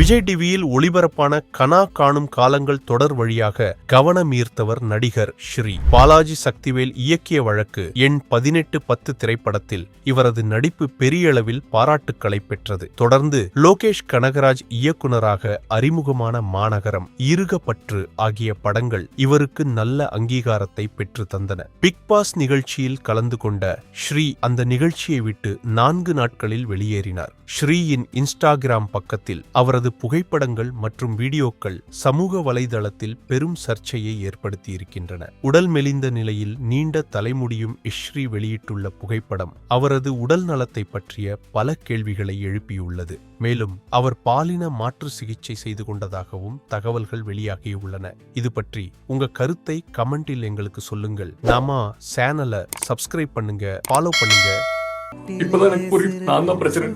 விஜய் டிவியில் ஒளிபரப்பான கனா காணும் காலங்கள் தொடர் வழியாக கவனம் ஈர்த்தவர் நடிகர் ஸ்ரீ. பாலாஜி சக்திவேல் இயக்கிய வழக்கு எண் 1810 திரைப்படத்தில் இவரது நடிப்பு பெரிய அளவில் பாராட்டுக்களை பெற்றது. தொடர்ந்து லோகேஷ் கனகராஜ் இயக்குனராக அறிமுகமான மாநகரம், இருகப்பற்று ஆகிய படங்கள் இவருக்கு நல்ல அங்கீகாரத்தை பெற்று தந்தன. பிக் பாஸ் நிகழ்ச்சியில் கலந்து கொண்ட ஸ்ரீ அந்த நிகழ்ச்சியை விட்டு 4 நாட்களில் வெளியேறினார். ஸ்ரீயின் இன்ஸ்டாகிராம் பக்கத்தில் அவரது புகைப்படங்கள் மற்றும் வீடியோக்கள் சமூக வலைதளத்தில் பெரும் சர்ச்சையை ஏற்படுத்தியிருக்கின்றன. உடல் மெலிந்த நிலையில் நீண்ட தலைமுடியும் ஸ்ரீ வெளியிட்டுள்ள புகைப்படம் அவரது உடல் நலத்தை பற்றிய பல கேள்விகளை எழுப்பியுள்ளது. மேலும் அவர் பாலின மாற்று சிகிச்சை செய்து கொண்டதாகவும் தகவல்கள் வெளியாகியுள்ளன. இது பற்றி உங்க கருத்தை கமெண்டில் எங்களுக்கு சொல்லுங்கள். நாம சேனலை சப்ஸ்கிரைப் பண்ணுங்க, ஃபாலோ பண்ணுங்க. இப்பதான் எனக்கு புரியுது, நான் தான் பிரச்சனை.